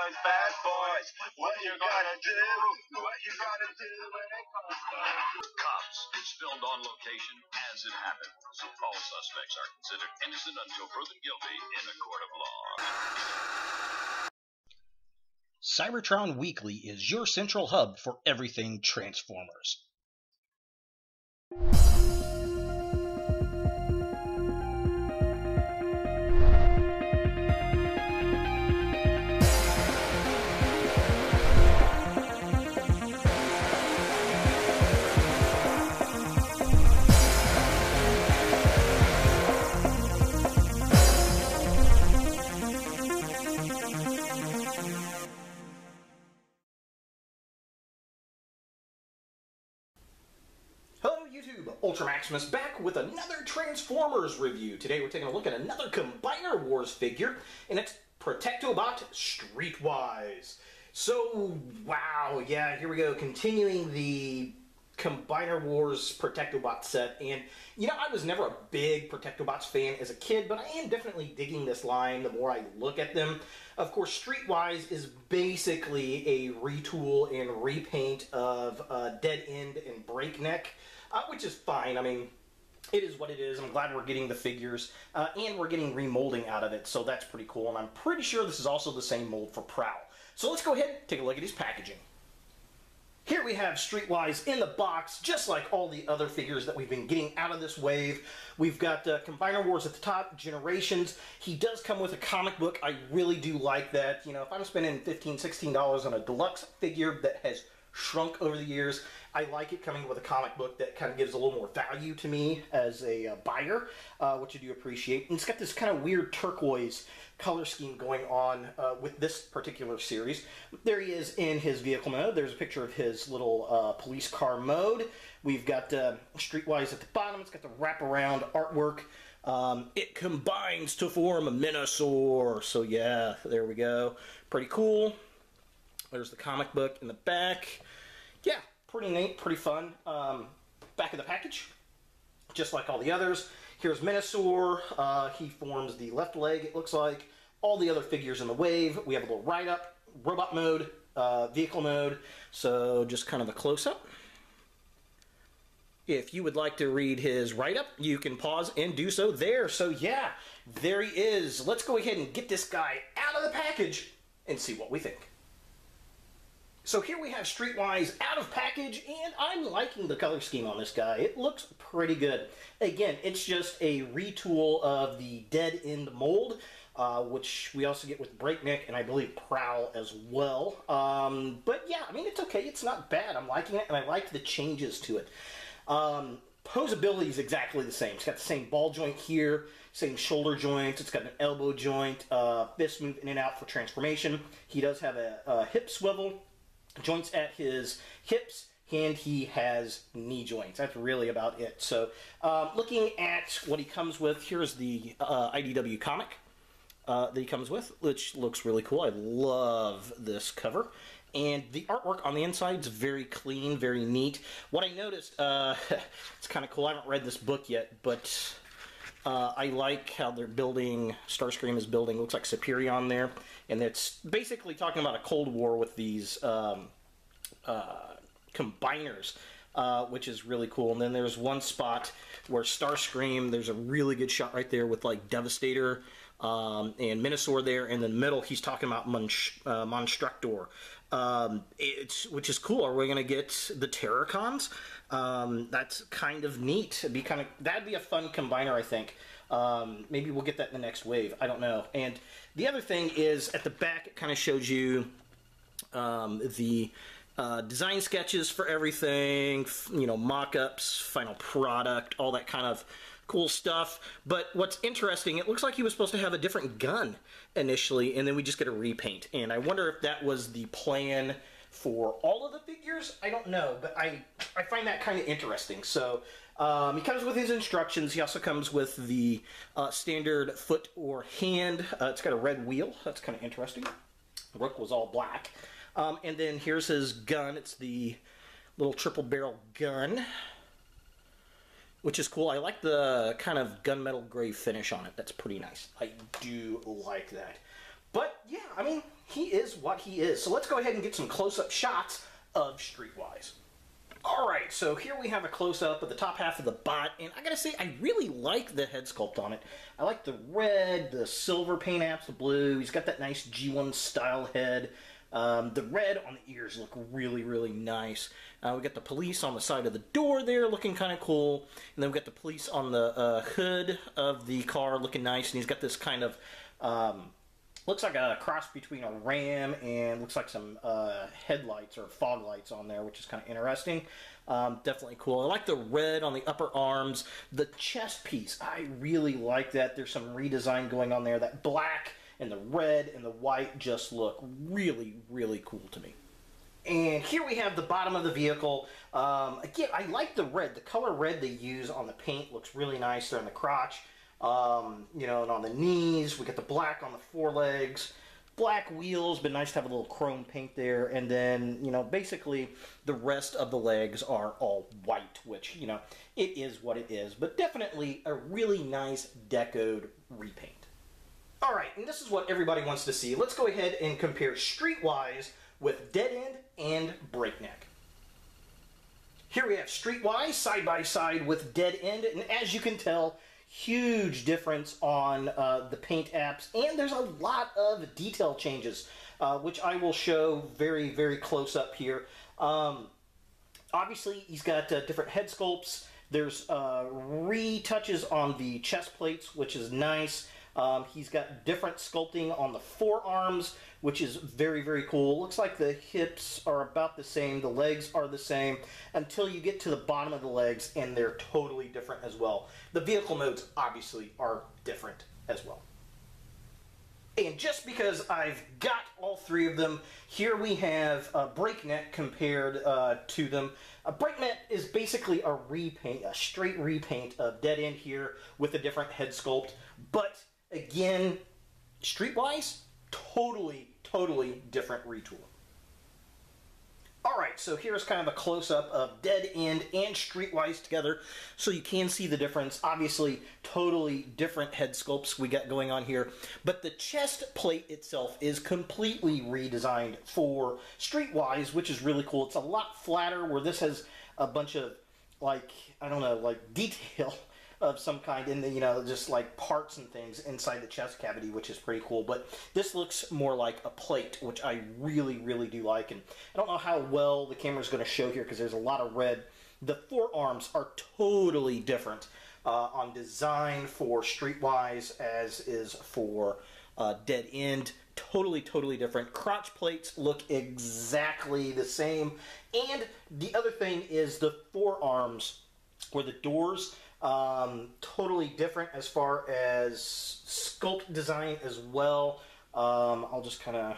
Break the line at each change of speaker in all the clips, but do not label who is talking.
boys, bad boys. What you gonna do? What you gonna do when it comes to
Cops is filmed on location as it happens. All suspects are considered innocent until proven guilty in a court of law.
Cybertron Weekly is your central hub for everything Transformers. Ultra Maximus back with another Transformers review. Today we're taking a look at another Combiner Wars figure, and it's Protectobot Streetwise. So, wow, yeah, here we go, continuing the Combiner Wars Protectobot set. And, you know, I was never a big Protectobots fan as a kid, but I am definitely digging this line the more I look at them. Of course, Streetwise is basically a retool and repaint of Dead End and Breakneck. Which is fine. I mean, it is what it is. I'm glad we're getting the figures, and we're getting remolding out of it, so that's pretty cool. And I'm pretty sure this is also the same mold for Prowl. So let's go ahead and take a look at his packaging. Here we have Streetwise in the box, just like all the other figures that we've been getting out of this wave. We've got Combiner Wars at the top, Generations. He does come with a comic book. I really do like that. You know, if I'm spending $15, $16 on a deluxe figure that has shrunk over the years, I like it coming with a comic book that kind of gives a little more value to me as a buyer, which I do appreciate. And it's got this kind of weird turquoise color scheme going on with this particular series. There he is in his vehicle mode. There's a picture of his little police car mode. We've got Streetwise at the bottom. It's got the wraparound artwork. It combines to form a Minosaur. So yeah, there we go. Pretty cool. There's the comic book in the back. Yeah, pretty neat, pretty fun. Back of the package, just like all the others. Here's Minosaur. He forms the left leg, it looks like. All the other figures in the wave. We have a little write-up, robot mode, vehicle mode. So just kind of a close-up. If you would like to read his write-up, you can pause and do so there. So yeah, there he is. Let's go ahead and get this guy out of the package and see what we think. So here we have Streetwise out of package, and I'm liking the color scheme on this guy. It looks pretty good. Again, it's just a retool of the Dead End mold, which we also get with Breakneck and I believe Prowl as well. But yeah, I mean, it's okay. It's not bad. I'm liking it, and I like the changes to it. Posability is exactly the same. It's got the same ball joint here, same shoulder joints. It's got an elbow joint, fist move in and out for transformation. He does have a hip swivel. Joints at his hips, and he has knee joints. That's really about it. So, looking at what he comes with, here's the IDW comic that he comes with, which looks really cool. I love this cover. And the artwork on the inside is very clean, very neat. What I noticed, it's kind of cool. I haven't read this book yet, but I like how they're building, Starscream is building, looks like Superion there. And it's basically talking about a Cold War with these combiners, which is really cool. And then there's one spot where Starscream, there's a really good shot right there with like Devastator and Minosaur there. And in the middle, he's talking about Monstructor, which is cool. Are we going to get the Terrorcons? That's kind of neat. That'd be a fun combiner, I think. Maybe we'll get that in the next wave. I don't know. And the other thing is at the back, it kind of shows you the design sketches for everything, you know, mock-ups, final product, all that kind of cool stuff. But what's interesting, it looks like he was supposed to have a different gun initially, and then we just get a repaint. And I wonder if that was the plan for all of the figures. I don't know, but I find that kind of interesting. So he comes with his instructions. He also comes with the standard foot or hand. It's got a red wheel. That's kind of interesting. Rook was all black. And then here's his gun. It's the little triple barrel gun, which is cool. I like the kind of gunmetal gray finish on it. That's pretty nice. I do like that. But yeah, I mean, he is what he is. So let's go ahead and get some close-up shots of Streetwise. Alright, so here we have a close-up of the top half of the bot, and I gotta say, I really like the head sculpt on it. I like the red, the silver paint apps, the blue. He's got that nice G1 style head. The red on the ears look really, really nice. We got the police on the side of the door there looking kind of cool. And then we got the police on the hood of the car looking nice. And he's got this kind of, looks like a cross between a Ram and looks like some headlights or fog lights on there, which is kind of interesting. Definitely cool. I like the red on the upper arms. The chest piece, I really like that. There's some redesign going on there. That black and the red and the white just look really, really cool to me. And here we have the bottom of the vehicle. Again, I like the red. The color red they use on the paint looks really nice there on the crotch. You know, and on the knees. We got the black on the forelegs. Black wheels, but nice to have a little chrome paint there. And then, you know, basically the rest of the legs are all white, which, you know, it is what it is. But definitely a really nice decoed repaint. Alright, and this is what everybody wants to see. Let's go ahead and compare Streetwise with Dead End and Breakneck. Here we have Streetwise side by side with Dead End, and as you can tell, huge difference on the paint apps, and there's a lot of detail changes, which I will show very, very close up here. Obviously, he's got different head sculpts. There's retouches on the chest plates, which is nice. He's got different sculpting on the forearms, which is very, very cool. Looks like the hips are about the same, the legs are the same, until you get to the bottom of the legs, and they're totally different as well. The vehicle modes, obviously, are different as well. And just because I've got all three of them, here we have Breakneck compared to them. Breakneck is basically a repaint, a straight repaint of Dead End here with a different head sculpt, but again, Streetwise, totally different retool. Alright, so here's kind of a close-up of Dead End and Streetwise together, so you can see the difference. Obviously, totally different head sculpts we got going on here, but the chest plate itself is completely redesigned for Streetwise, which is really cool. It's a lot flatter, where this has a bunch of, like, I don't know, like, detail of some kind in the, you know, just like parts and things inside the chest cavity, which is pretty cool. But this looks more like a plate, which I really do like. And I don't know how well the camera's going to show here because there's a lot of red. The forearms are totally different on design for Streetwise as is for Dead End. Totally different. Crotch plates look exactly the same. And the other thing is the forearms, or the doors, totally different as far as sculpt design as well. I'll just kind of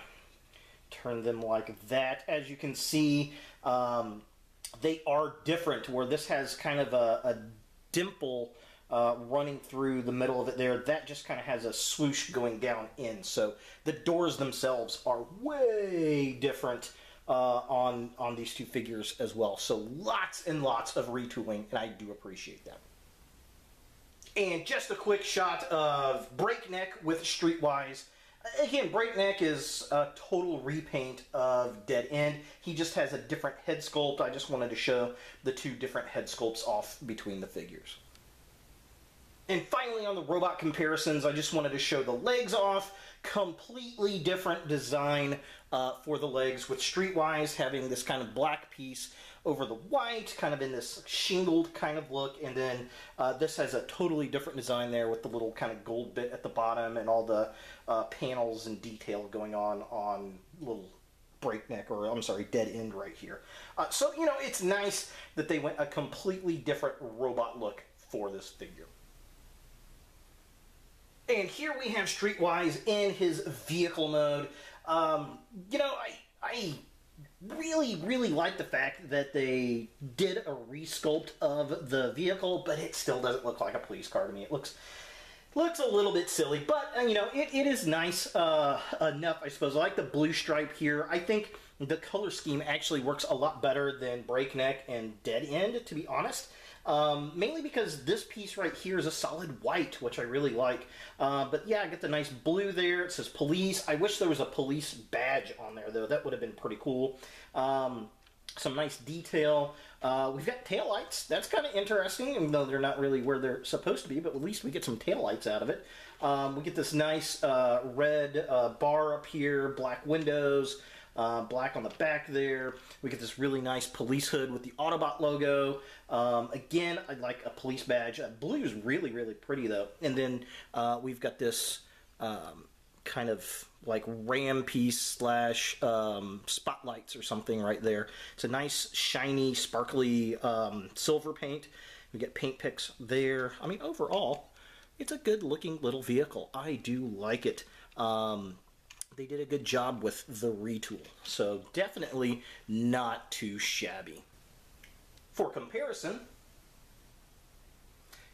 turn them like that. As you can see, they are different, where this has kind of a dimple running through the middle of it there. That just kind of has a swoosh going down in. So the doors themselves are way different on these two figures as well. So lots and lots of retooling, and I do appreciate that. And just a quick shot of Breakneck with Streetwise. Again, Breakneck is a total repaint of Dead End. He just has a different head sculpt. I just wanted to show the two different head sculpts off between the figures. And finally, on the robot comparisons, I just wanted to show the legs off. Completely different design for the legs, with Streetwise having this kind of black piece over the white, kind of in this shingled kind of look, and then this has a totally different design there with the little kind of gold bit at the bottom and all the panels and detail going on little Breakneck, or I'm sorry, Dead End right here. So, you know, it's nice that they went a completely different robot look for this figure. And here we have Streetwise in his vehicle mode. You know, I really like the fact that they did a resculpt of the vehicle, but it still doesn't look like a police car to me. It looks a little bit silly, but, you know, it is nice enough, I suppose. I like the blue stripe here. I think the color scheme actually works a lot better than Breakneck and Dead End, to be honest. mainly because this piece right here is a solid white, which I really like. But yeah, I get the nice blue there. It says police. I wish there was a police badge on there, though. That would have been pretty cool. Some nice detail. We've got taillights. That's kind of interesting, even though they're not really where they're supposed to be, but at least we get some taillights out of it. We get this nice red bar up here, black windows, black on the back there. We get this really nice police hood with the Autobot logo. Again, I like a police badge. Blue is really, really pretty, though. And then we've got this kind of like ram piece slash spotlights or something right there. It's a nice, shiny, sparkly silver paint. We get paint picks there. I mean, overall, it's a good-looking little vehicle. I do like it. They did a good job with the retool, so definitely not too shabby. For comparison,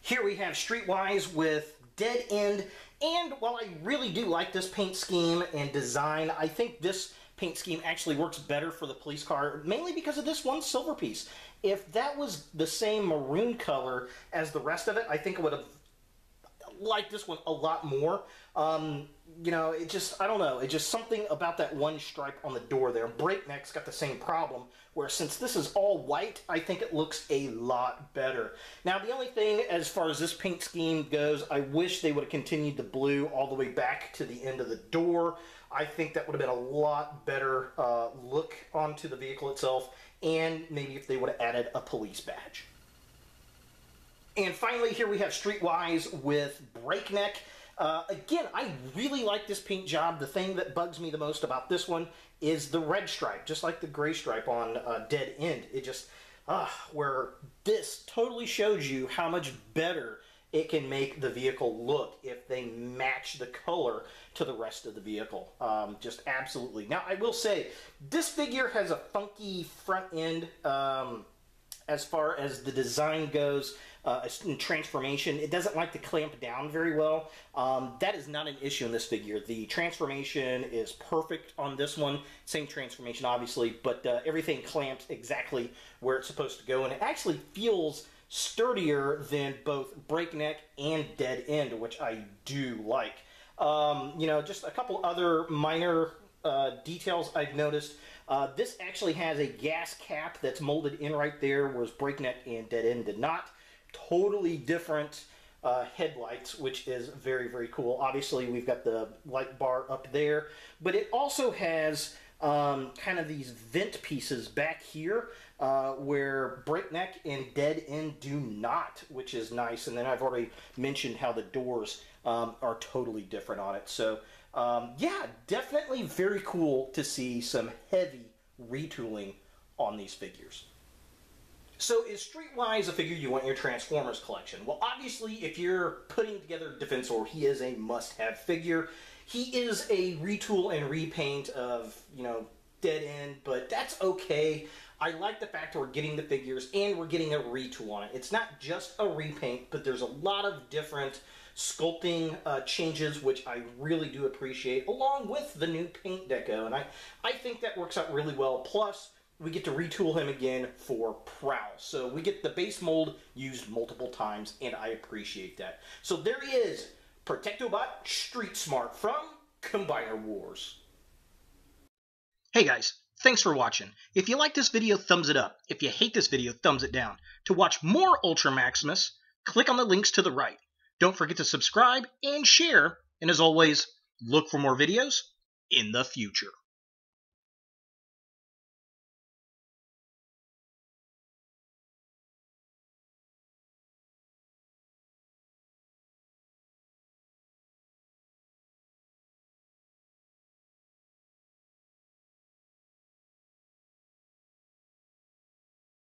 here we have Streetwise with Dead End, and while I really do like this paint scheme and design, I think this paint scheme actually works better for the police car, mainly because of this one silver piece. If that was the same maroon color as the rest of it, I think it would have liked this one a lot more. You know, it just, I don't know, it's just something about that one stripe on the door there. Breakneck's got the same problem, where since this is all white, I think it looks a lot better. Now, the only thing as far as this paint scheme goes, I wish they would have continued the blue all the way back to the end of the door. I think that would have been a lot better look onto the vehicle itself, and maybe if they would have added a police badge. And finally, here we have Streetwise with Breakneck. Again, I really like this paint job. The thing that bugs me the most about this one is the red stripe, just like the gray stripe on Dead End. It just, where this totally shows you how much better it can make the vehicle look if they match the color to the rest of the vehicle. Just absolutely. Now, I will say, this figure has a funky front end as far as the design goes. In transformation, it doesn't like to clamp down very well. That is not an issue in this figure. The transformation is perfect on this one. Same transformation, obviously, but everything clamps exactly where it's supposed to go, and it actually feels sturdier than both Breakneck and Dead End, which I do like. You know, just a couple other minor details I've noticed. This actually has a gas cap that's molded in right there, whereas Breakneck and Dead End did not. Totally different headlights, which is very, very cool. Obviously, we've got the light bar up there, but it also has kind of these vent pieces back here where Breakneck and Dead End do not, which is nice. And then I've already mentioned how the doors are totally different on it. So, yeah, definitely very cool to see some heavy retooling on these figures. So is Streetwise a figure you want in your Transformers collection? Well, obviously, if you're putting together Defensor, he is a must-have figure. He is a retool and repaint of, you know, Dead End, but that's okay. I like the fact that we're getting the figures and we're getting a retool on it. It's not just a repaint, but there's a lot of different sculpting changes, which I really do appreciate, along with the new paint deco, and I think that works out really well. Plus, we get to retool him again for Prowl. So we get the base mold used multiple times, and I appreciate that. So there is Protectobot Street Smart from Combiner Wars. Hey guys, thanks for watching. If you like this video, thumbs it up. If you hate this video, thumbs it down. To watch more Ultra Maximus, click on the links to the right. Don't forget to subscribe and share, and as always, look for more videos in the future.